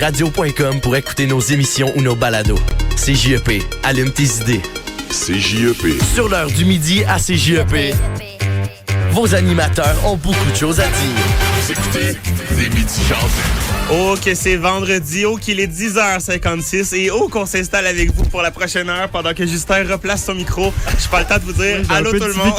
Radio.com pour écouter nos émissions ou nos balados. CJEP, allume tes idées. CJEP. Sur l'heure du midi à CJEP, vos animateurs ont beaucoup de choses à dire. Vous écoutez les Midi Jasés. Oh, que c'est vendredi, oh, qu'il est 10h56 et oh, qu'on s'installe avec vous pour la prochaine heure pendant que Justin replace son micro. Je pas le temps de vous dire allô tout le monde.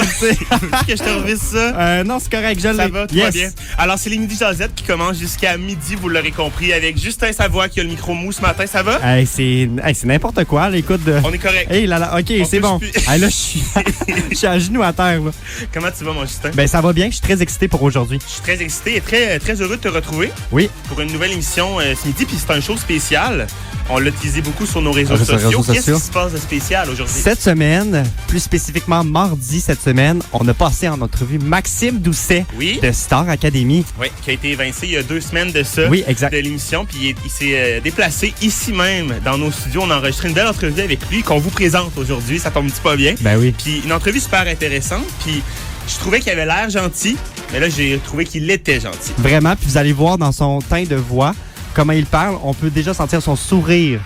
Que je te revisse ça. Non, c'est correct, je l'ai. Ça va, tout va bien. Alors, c'est les Midi Jasettes qui commencent jusqu'à midi, vous l'aurez compris, avec Justin Savoie qui a le micro mou ce matin. Ça va? C'est n'importe quoi, l'écoute de... On est correct. Hey, là, OK, On c'est bon. Là, je suis à genoux à terre. Là. Comment tu vas, mon Justin? Ben, ça va bien. Je suis très excité pour aujourd'hui. Je suis très excité et très, très heureux de te retrouver. Oui. Pour une nouvelle émission ce midi, puis c'est un show spécial. On l'a utilisé beaucoup sur nos réseaux sociaux. Qu'est-ce qui se passe de spécial aujourd'hui? Cette semaine, plus spécifiquement mardi cette semaine, on a passé en entrevue Maxime Doucet de Star Academy. Oui, qui a été évincé il y a 2 semaines de ça, de l'émission. Puis il s'est déplacé ici même dans nos studios. On a enregistré une belle entrevue avec lui qu'on vous présente aujourd'hui. Ça tombe un petit peu bien. Ben oui. Puis une entrevue super intéressante. Puis je trouvais qu'il avait l'air gentil, mais là, j'ai trouvé qu'il était gentil. Vraiment. Puis vous allez voir dans son teint de voix, comment il parle, on peut déjà sentir son sourire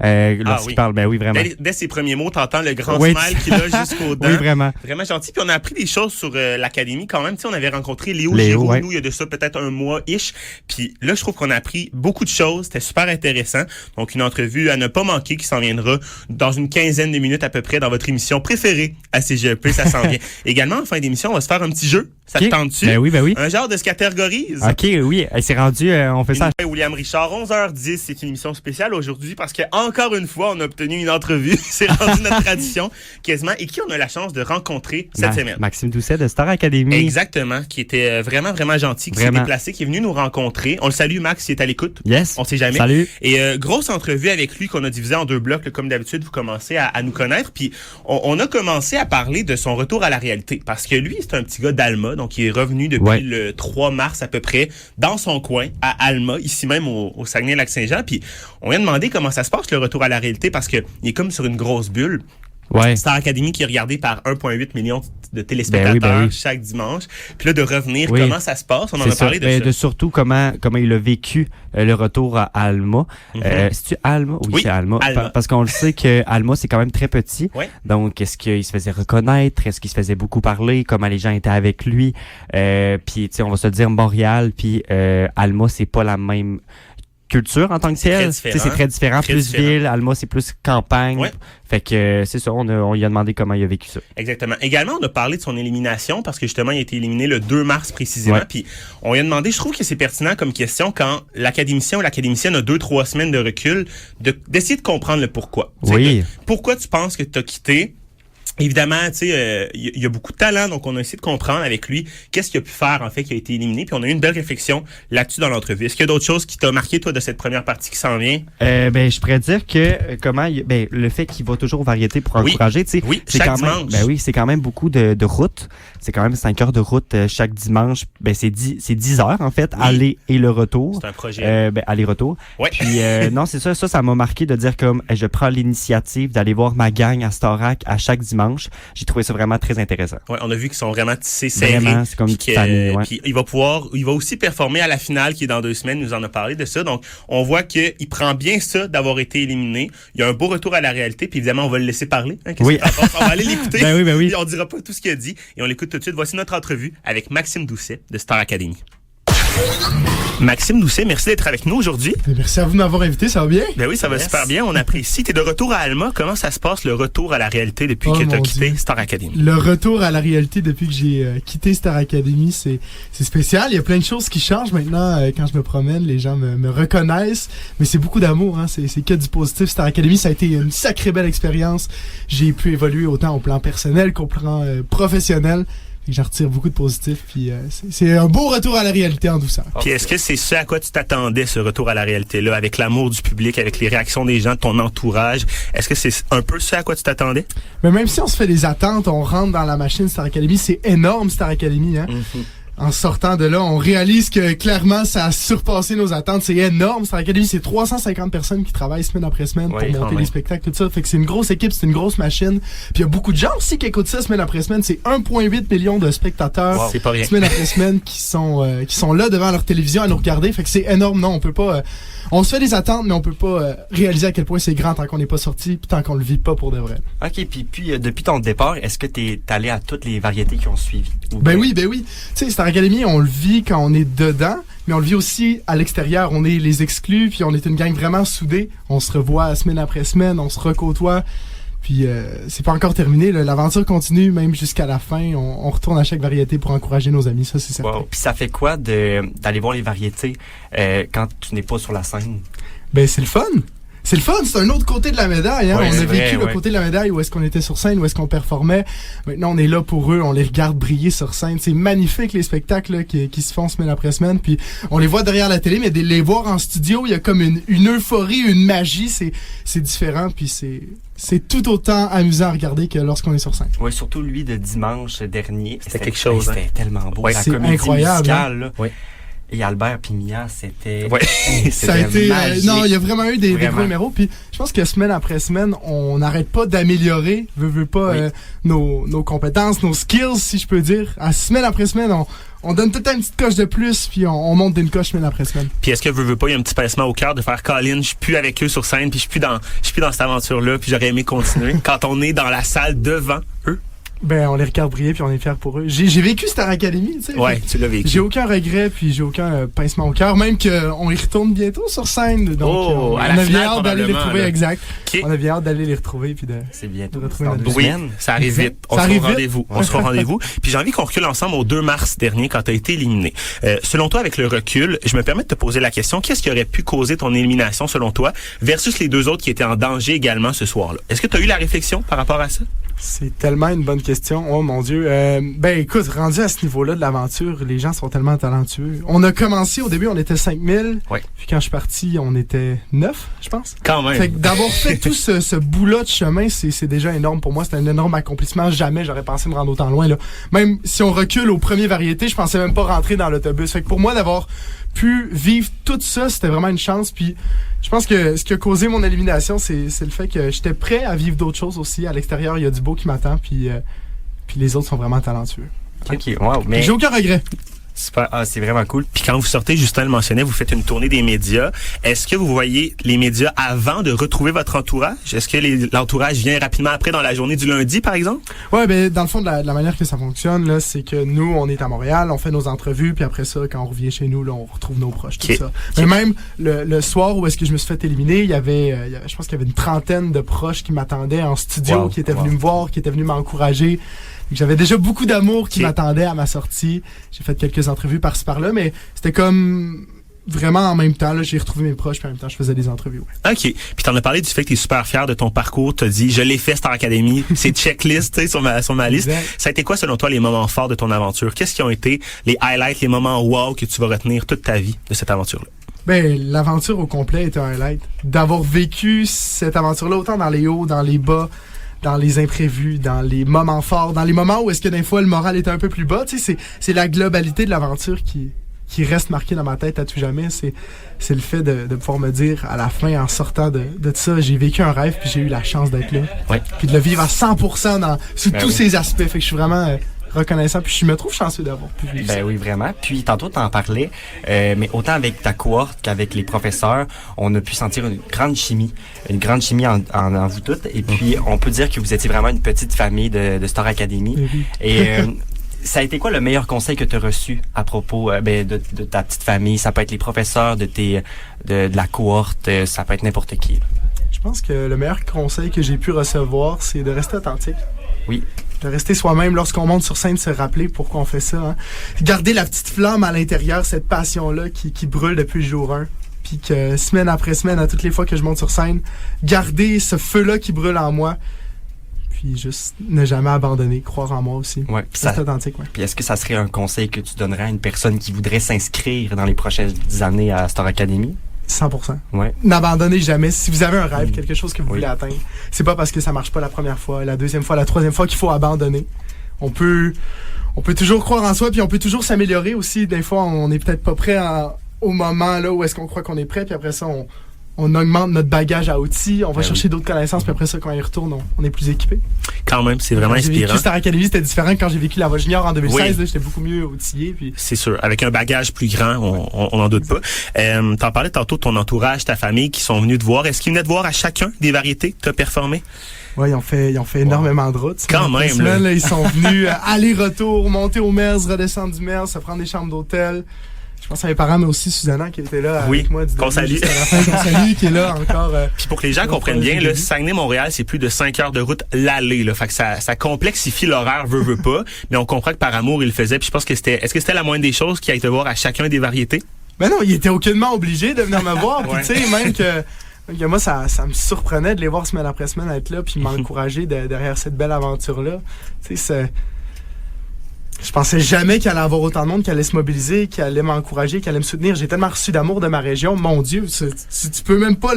lorsqu'il parle. Ben oui, vraiment. Dès ses premiers mots, t'entends le grand smile qu'il a jusqu'aux dents. Oui, vraiment. Vraiment gentil. Puis on a appris des choses sur l'académie quand même. Tu sais, on avait rencontré Léo Giroux, nous, il y a de ça peut-être un mois-ish. Puis là, je trouve qu'on a appris beaucoup de choses. C'était super intéressant. Donc, une entrevue à ne pas manquer qui s'en viendra dans une quinzaine de minutes à peu près dans votre émission préférée à CGEP. Ça s'en vient. Également, en fin d'émission, on va se faire un petit jeu. Ça te tente-tu? Ben oui, ben oui. Un genre de catégorise. OK, oui. C'est rendu, on fait ça. William Richard, 11h10, c'est une émission spéciale aujourd'hui parce que encore une fois, on a obtenu une entrevue. C'est rendu notre tradition quasiment. Et qui on a la chance de rencontrer cette semaine? Maxime Doucet de Star Academy. Exactement, qui était vraiment, vraiment gentil, qui s'est déplacé, qui est venu nous rencontrer. On le salue, Max, il est à l'écoute. Yes. On sait jamais. Salut. Et grosse entrevue avec lui qu'on a divisé en 2 blocs. Comme d'habitude, vous commencez à nous connaître. Puis on a commencé à parler de son retour à la réalité. Parce que lui, c'est un petit gars d'Alma. Donc, il est revenu depuis le 3 mars à peu près dans son coin, à Alma, ici même au Saguenay-Lac-Saint-Jean. Puis on vient demander comment ça se passe, le retour à la réalité, parce que il est comme sur une grosse bulle. Ouais. Star Academy qui est regardé par 1,8 million de téléspectateurs chaque dimanche. Puis là, de revenir, comment ça se passe? On en a parlé de ça. De surtout comment il a vécu le retour à Alma. C'est-tu Alma? Oui, c'est Alma. Parce qu'on le sait que Alma, c'est quand même très petit. Oui. Donc, est-ce qu'il se faisait reconnaître? Est-ce qu'il se faisait beaucoup parler? Comment les gens étaient avec lui? Puis, tu sais, on va se dire Montréal, puis Alma, c'est pas la même culture en tant que telle. C'est très différent. Plus ville, Alma, c'est plus campagne. Ouais. Fait que c'est ça, on lui a demandé comment il a vécu ça. Exactement. Également, on a parlé de son élimination parce que justement, il a été éliminé le 2 mars précisément. Puis on lui a demandé, je trouve que c'est pertinent comme question quand l'académicien ou l'académicienne a 2-3 semaines de recul, d'essayer de comprendre le pourquoi. Pourquoi tu penses que tu as quitté? Évidemment, tu sais, il y a beaucoup de talent, donc on a essayé de comprendre avec lui qu'est-ce qu'il a pu faire en fait qui a été éliminé, puis on a eu une belle réflexion là-dessus dans l'entrevue. Est-ce qu'il y a d'autres choses qui t'ont marqué toi de cette première partie qui s'en vient? Je pourrais dire que le fait qu'il va toujours aux variétés pour encourager, tu sais, c'est chaque quand dimanche. Même, c'est quand même beaucoup de route. C'est quand même 5 heures de route chaque dimanche. C'est 10 heures en fait, aller et le retour. C'est un projet. Aller-retour. Ouais. Puis non, c'est ça m'a marqué de dire comme je prends l'initiative d'aller voir ma gang à Starac à chaque dimanche. J'ai trouvé ça vraiment très intéressant. Ouais, on a vu qu'ils sont vraiment tissés serrés. Vraiment, c'est comme une petite famille. Puis il va aussi performer à la finale qui est dans 2 semaines. Il nous en a parlé de ça. Donc, on voit qu'il prend bien ça d'avoir été éliminé. Il y a un beau retour à la réalité. Puis évidemment, on va le laisser parler. Hein, on va aller l'écouter. Ben oui. On dira pas tout ce qu'il a dit. Et on l'écoute tout de suite. Voici notre entrevue avec Maxime Doucet de Star Academy. Maxime Doucet, merci d'être avec nous aujourd'hui. Merci à vous de m'avoir invité, ça va bien? Ben oui, ça va super bien, on apprécie. T'es de retour à Alma, comment ça se passe le retour à la réalité depuis que t'as quitté Star Academy? Le retour à la réalité depuis que j'ai quitté Star Academy, c'est spécial. Il y a plein de choses qui changent maintenant. Quand je me promène, les gens me reconnaissent, mais c'est beaucoup d'amour, hein. C'est que du positif. Star Academy, ça a été une sacrée belle expérience. J'ai pu évoluer autant au plan personnel qu'au plan professionnel. J'en retire beaucoup de positifs, puis c'est un beau retour à la réalité en douceur. Puis est-ce que c'est ce à quoi tu t'attendais, ce retour à la réalité-là, avec l'amour du public, avec les réactions des gens, de ton entourage? Est-ce que c'est un peu ce à quoi tu t'attendais? Mais même si on se fait des attentes, on rentre dans la machine Star Academy, c'est énorme Star Academy, hein? En sortant de là, on réalise que clairement, ça a surpassé nos attentes. C'est énorme. Star Academy, c'est 350 personnes qui travaillent semaine après semaine pour monter les spectacles, tout ça. Fait que c'est une grosse équipe, c'est une grosse machine. Puis il y a beaucoup de gens aussi qui écoutent ça semaine après semaine. C'est 1,8 million de spectateurs c'est pas rien. semaine après semaine qui sont là devant leur télévision à nous regarder. Fait que c'est énorme. Non, on peut pas... on se fait des attentes, mais on peut pas réaliser à quel point c'est grand tant qu'on n'est pas sorti, puis tant qu'on le vit pas pour de vrai. OK, puis depuis ton départ, est-ce que t'es allé à toutes les variétés qui ont suivi? Ben oui. Tu sais, Star Academy, on le vit quand on est dedans, mais on le vit aussi à l'extérieur. On est les exclus, puis on est une gang vraiment soudée. On se revoit semaine après semaine, on se recôtoie. Puis c'est pas encore terminé, là. L'aventure continue même jusqu'à la fin. On retourne à chaque variété pour encourager nos amis, ça c'est certain. Wow. Puis ça fait quoi d'aller voir les variétés quand tu n'es pas sur la scène? Ben c'est le fun. C'est le fun, c'est un autre côté de la médaille. Hein? Ouais, on a vécu le côté de la médaille où est-ce qu'on était sur scène, où est-ce qu'on performait. Maintenant, on est là pour eux, on les regarde briller sur scène. C'est magnifique les spectacles là, qui se font semaine après semaine. Puis on les voit derrière la télé, mais de les voir en studio, il y a comme une euphorie, une magie. C'est différent, puis c'est tout autant amusant à regarder que lorsqu'on est sur scène. Oui, surtout lui de dimanche dernier. C'était quelque chose. C'était tellement beau. Ouais, la c'est comédie incroyable. Musicale, là. Oui. Et Albert puis Mia, c'était... Ouais. Ça a été magique. non, il y a vraiment eu des gros numéros, puis je pense que semaine après semaine, on n'arrête pas d'améliorer, veut pas nos compétences, nos skills si je peux dire. À semaine après semaine, on donne tout le temps une petite coche de plus, puis on monte d'une coche semaine après semaine. Puis est-ce que veut pas, il y a un petit pincement au cœur de faire Colin, je suis plus avec eux sur scène, puis je suis plus dans cette aventure-là, puis j'aurais aimé continuer quand on est dans la salle devant eux? Ben, on les regarde briller, puis on est fiers pour eux. J'ai vécu Star Academy, tu sais. Ouais, tu l'as vécu. J'ai aucun regret, puis j'ai aucun pincement au cœur, même qu'on y retourne bientôt sur scène. Donc, on à la a bien finale, hâte d'aller les retrouver, là. exact. Okay. On a bien hâte d'aller les retrouver, puis c'est bientôt. de retrouver notre Oui, ça arrive vite. On sera au rendez-vous. On sera au rendez-vous. Puis j'ai envie qu'on recule ensemble au 2 mars dernier quand tu as été éliminé. Selon toi, avec le recul, je me permets de te poser la question, qu'est-ce qui aurait pu causer ton élimination selon toi versus les deux autres qui étaient en danger également ce soir-là? Est-ce que tu as eu la réflexion par rapport à ça? C'est tellement une bonne question. Oh mon Dieu. Ben écoute, rendu à ce niveau-là de l'aventure, les gens sont tellement talentueux. On a commencé, au début, on était 5000. Ouais. Puis quand je suis parti, on était 9, je pense. Quand même. Fait que d'avoir fait tout ce bout-là de chemin, c'est déjà énorme pour moi. C'est un énorme accomplissement. Jamais j'aurais pensé me rendre autant loin, là. Même si on recule aux premières variétés, je pensais même pas rentrer dans l'autobus. Fait que pour moi, d'avoir pu vivre tout ça, c'était vraiment une chance. Puis je pense que ce qui a causé mon élimination, c'est le fait que j'étais prêt à vivre d'autres choses aussi. À l'extérieur, il y a du beau qui m'attend, puis les autres sont vraiment talentueux. OK, wow. Mais j'ai aucun regret. Super. Ah, c'est vraiment cool. Puis quand vous sortez, Justin le mentionnait, vous faites une tournée des médias. Est-ce que vous voyez les médias avant de retrouver votre entourage? Est-ce que l'entourage vient rapidement après dans la journée du lundi, par exemple? Ouais, ben dans le fond, de la manière que ça fonctionne, là, c'est que nous, on est à Montréal, on fait nos entrevues, puis après ça, quand on revient chez nous, là, on retrouve nos proches, tout ça. Mais même le soir où est-ce que je me suis fait éliminer, il y avait je pense qu'il y avait une trentaine de proches qui m'attendaient en studio, qui étaient venus me voir, qui étaient venus m'encourager. J'avais déjà beaucoup d'amour qui m'attendait à ma sortie. J'ai fait quelques entrevues par-ci par-là, mais c'était comme vraiment en même temps. Là, j'ai retrouvé mes proches, puis en même temps, je faisais des entrevues. Ouais. OK. Puis t'en as parlé du fait que t'es super fier de ton parcours. T'as dit, je l'ai fait, Star Academy. C'est checklist, tu sais, sur ma liste. Exact. Ça a été quoi, selon toi, les moments forts de ton aventure? Qu'est-ce qui ont été les highlights, les moments wow que tu vas retenir toute ta vie de cette aventure-là? Ben, l'aventure au complet était un highlight. D'avoir vécu cette aventure-là, autant dans les hauts, dans les bas, dans les imprévus, dans les moments forts, dans les moments où est-ce que des fois le moral était un peu plus bas, tu sais, c'est la globalité de l'aventure qui reste marquée dans ma tête à tout jamais. C'est le fait de pouvoir me dire à la fin, en sortant de ça, j'ai vécu un rêve puis j'ai eu la chance d'être là. Ouais. Puis de le vivre à 100% sous tous ses aspects. Fait que je suis vraiment reconnaissant, puis je me trouve chanceux d'avoir pu vivre ça. Ben oui, vraiment. Puis tantôt, t'en parlais, mais autant avec ta cohorte qu'avec les professeurs, on a pu sentir une grande chimie en vous toutes. Et puis, on peut dire que vous étiez vraiment une petite famille de Star Academy. Oui. Et ça a été quoi le meilleur conseil que tu as reçu à propos de ta petite famille? Ça peut être les professeurs de la cohorte, ça peut être n'importe qui. Je pense que le meilleur conseil que j'ai pu recevoir, c'est de rester authentique. Oui. De rester soi-même lorsqu'on monte sur scène, se rappeler pourquoi on fait ça. Hein. Garder la petite flamme à l'intérieur, cette passion-là qui brûle depuis le jour 1. Puis que semaine après semaine, à toutes les fois que je monte sur scène, garder ce feu-là qui brûle en moi. Puis juste ne jamais abandonner, croire en moi aussi. Ouais, c'est authentique, ouais. Puis est-ce que ça serait un conseil que tu donnerais à une personne qui voudrait s'inscrire dans les prochaines années à Star Academy? 100%. Ouais. N'abandonnez jamais. Si vous avez un rêve, quelque chose que vous voulez atteindre, c'est pas parce que ça marche pas la première fois, la deuxième fois, la troisième fois qu'il faut abandonner. On peut on peut toujours croire en soi, puis on peut toujours s'améliorer aussi. Des fois, on n'est peut-être pas prêt au moment là où est-ce qu'on croit qu'on est prêt, puis après ça, on augmente notre bagage à outils, on va chercher d'autres connaissances, puis après ça, quand on y retourne, on est plus équipé. Quand même, c'est vraiment Quand j'ai inspirant. vécu Star Academy, c'était différent. Quand j'ai vécu la voie junior en 2016, là, j'étais beaucoup mieux outillé. Puis... C'est sûr, avec un bagage plus grand, on n'en doute pas. T'en parlais tantôt de ton entourage, ta famille qui sont venus te voir. Est-ce qu'ils venaient te voir à chacun des variétés que tu as performées? Ouais, ils ont fait énormément de routes. Quand même, semaine, là, ils sont venus aller-retour, monter au MERS, redescendre du MERS, se prendre des chambres d'hôtel. Je pense à mes parents, mais aussi Susanna qui était là avec moi. Qu'on salue. Qu'on salue, qui est là encore. Puis pour que les gens comprennent bien, là, Saguenay-Montréal, c'est plus de 5 heures de route l'aller. Là. Fait que ça complexifie l'horaire, veut pas. Mais on comprend que par amour, il le faisait. Puis je pense que est-ce que c'était la moindre des choses qu'il aille te voir à chacun des variétés? Ben non, il était aucunement obligé de venir me voir. Puis tu sais, même que moi, ça me surprenait de les voir semaine après semaine être là, puis m'encourager derrière cette belle aventure-là. Tu sais, je pensais jamais qu'il allait y avoir autant de monde qui allait se mobiliser, qui allait m'encourager, qui allait me soutenir. J'ai tellement reçu d'amour de ma région. Mon Dieu, tu peux même pas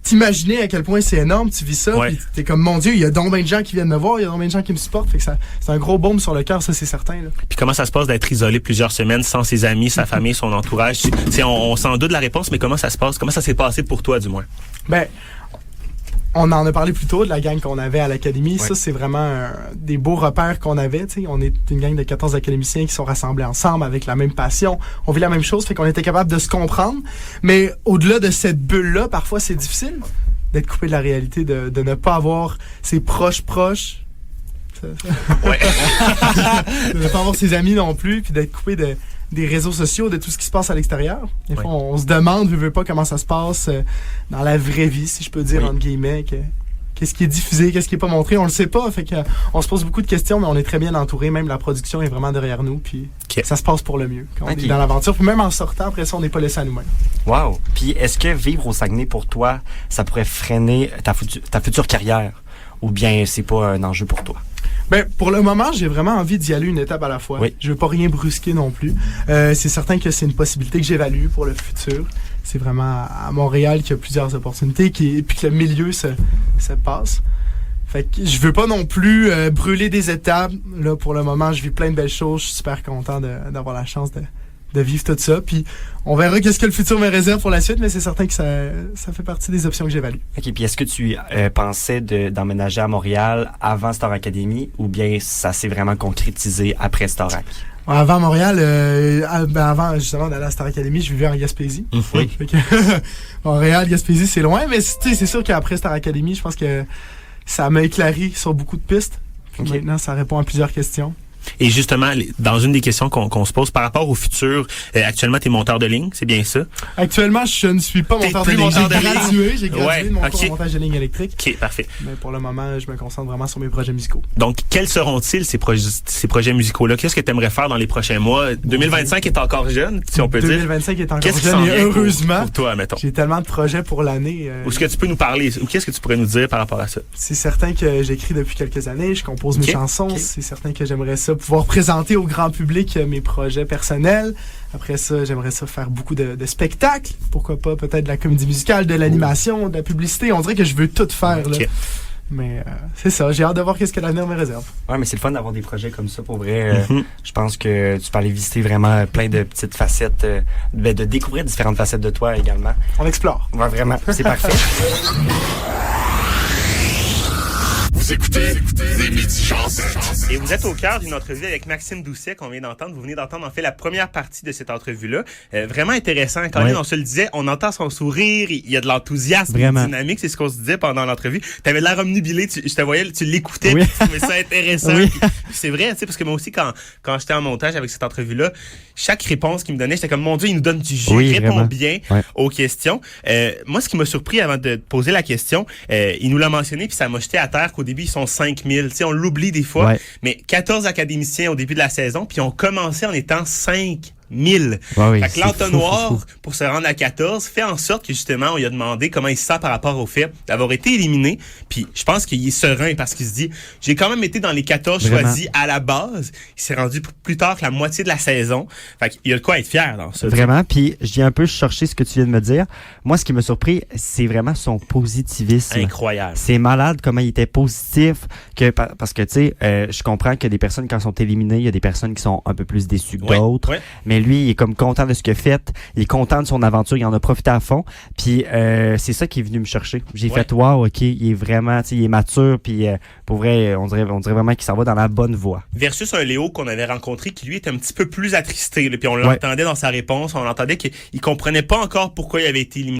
t'imaginer à quel point c'est énorme. Tu vis ça, puis t'es comme, mon Dieu, il y a donc bien de gens qui viennent me voir, il y a donc bien de gens qui me supportent. Fait que c'est un gros baume sur le cœur, ça, c'est certain. Là. Puis comment ça se passe d'être isolé plusieurs semaines sans ses amis, sa famille, son entourage? On s'en doute de la réponse, mais comment ça se passe? Comment ça s'est passé pour toi, du moins? Ben, on en a parlé plus tôt de la gang qu'on avait à l'académie. Ouais. Ça, c'est vraiment des beaux repères qu'on avait. T'sais. On est une gang de 14 académiciens qui sont rassemblés ensemble avec la même passion. On vit la même chose, fait qu'on était capable de se comprendre. Mais au-delà de cette bulle-là, parfois, c'est difficile d'être coupé de la réalité, de ne pas avoir ses proches. Ouais. De ne pas avoir ses amis non plus, puis d'être coupé des réseaux sociaux, de tout ce qui se passe à l'extérieur. Des fois, on se demande, veut pas, comment ça se passe dans la vraie vie, si je peux dire, entre guillemets, qu'est-ce qui est diffusé, qu'est-ce qui est pas montré, on le sait pas. Fait que on se pose beaucoup de questions, mais on est très bien entouré. Même la production est vraiment derrière nous, puis ça se passe pour le mieux quand on est dans l'aventure. Puis même en sortant, après ça, on n'est pas laissé à nous-mêmes. Wow! Puis est-ce que vivre au Saguenay, pour toi, ça pourrait freiner ta future carrière? Ou bien c'est pas un enjeu pour toi? Ben, pour le moment, j'ai vraiment envie d'y aller une étape à la fois. Oui. Je veux pas rien brusquer non plus. C'est certain que c'est une possibilité que j'évalue pour le futur. C'est vraiment à Montréal qu'il y a plusieurs opportunités et puis que le milieu se passe. Fait que je veux pas non plus brûler des étapes. Là, pour le moment, je vis plein de belles choses. Je suis super content d'avoir la chance de vivre tout ça. Puis on verra qu'est-ce que le futur me réserve pour la suite, mais c'est certain que ça fait partie des options que j'évalue. OK. Puis est-ce que tu pensais d'emménager à Montréal avant Star Academy ou bien ça s'est vraiment concrétisé après Star Ac? Avant Montréal, avant justement d'aller à Star Academy, je vivais en Gaspésie. Oui. Montréal, Gaspésie, c'est loin, mais c'est sûr qu'après Star Academy, je pense que ça m'a éclairé sur beaucoup de pistes. Okay. Maintenant, ça répond à plusieurs questions. Et justement, dans une des questions qu'on se pose par rapport au futur, actuellement, tu es monteur de ligne, c'est bien ça? Actuellement, je ne suis pas monteur de ligne. J'ai gradué de mon cours en montage de ligne électrique. OK, parfait. Mais pour le moment, je me concentre vraiment sur mes projets musicaux. Donc, quels seront-ils ces projets musicaux-là? Qu'est-ce que tu aimerais faire dans les prochains mois? 2025 est encore jeune, si on peut 2025 est encore jeune, et heureusement. Pour toi, mettons. J'ai tellement de projets pour l'année. Ou est-ce que tu peux nous parler? Ou qu'est-ce que tu pourrais nous dire par rapport à ça? C'est certain que j'écris depuis quelques années. Je compose mes chansons. C'est certain que j'aimerais ça pouvoir présenter au grand public mes projets personnels. Après ça, j'aimerais ça faire beaucoup de spectacles. Pourquoi pas peut-être de la comédie musicale, de l'animation, de la publicité. On dirait que je veux tout faire. Là. Mais c'est ça, j'ai hâte de voir qu'est-ce que l'avenir me réserve. Ouais, mais c'est le fun d'avoir des projets comme ça pour vrai. Je pense que tu peux aller visiter vraiment plein de petites facettes, de découvrir différentes facettes de toi également. On explore. Ouais, vraiment, c'est parfait. Vous écoutez les Midi Chansons. Et vous êtes au cœur d'une entrevue avec Maxime Doucet qu'on vient d'entendre. Vous venez d'entendre en fait la première partie de cette entrevue-là. Vraiment intéressant. Quand même, on se le disait, on entend son sourire, il y a de l'enthousiasme, une dynamique, c'est ce qu'on se disait pendant l'entrevue. T'avais l'air omnubilé, je te voyais, tu l'écoutais, tu trouvais ça intéressant. Puis c'est vrai, tu sais, parce que moi aussi, quand j'étais en montage avec cette entrevue-là, chaque réponse qu'il me donnait, j'étais comme, mon Dieu, il nous donne du jus, il répond bien aux questions. Moi, ce qui m'a surpris avant de te poser la question, il nous l'a mentionné, puis ça m'a jeté à terre qu'au début, ils sont 5000. Tu sais, on l'oublie des fois, mais 14 académiciens au début de la saison, puis on commençait en étant 5 1000. Ouais, oui, Fait que c'est l'entonnoir, fou. pour se rendre à 14, fait en sorte que justement, on lui a demandé comment il se sent par rapport au fait d'avoir été éliminé. Puis je pense qu'il est serein parce qu'il se dit, j'ai quand même été dans les 14 Vraiment. choisis à la base. Il s'est rendu plus tard que la moitié de la saison. Fait qu'il y a de quoi être fier dans ça. Vraiment, puis je viens un peu chercher ce que tu viens de me dire. Moi, ce qui m'a surpris, c'est vraiment son positivisme. Incroyable. C'est malade comment il était positif, parce que tu sais, je comprends qu'il y a des personnes quand elles sont éliminées, il y a des personnes qui sont un peu plus déçues que Ouais, d'autres. ouais. Mais lui, il est comme content de ce qu'il a fait, il est content de son aventure, il en a profité à fond. Puis c'est ça qui est venu me chercher. J'ai fait wow, ok, il est vraiment, tu sais, il est mature, puis pour vrai, on dirait vraiment qu'il s'en va dans la bonne voie. Versus un Léo qu'on avait rencontré qui lui était un petit peu plus attristé. Là, puis on l'entendait dans sa réponse, on l'entendait qu'il comprenait pas encore pourquoi il avait été éliminé.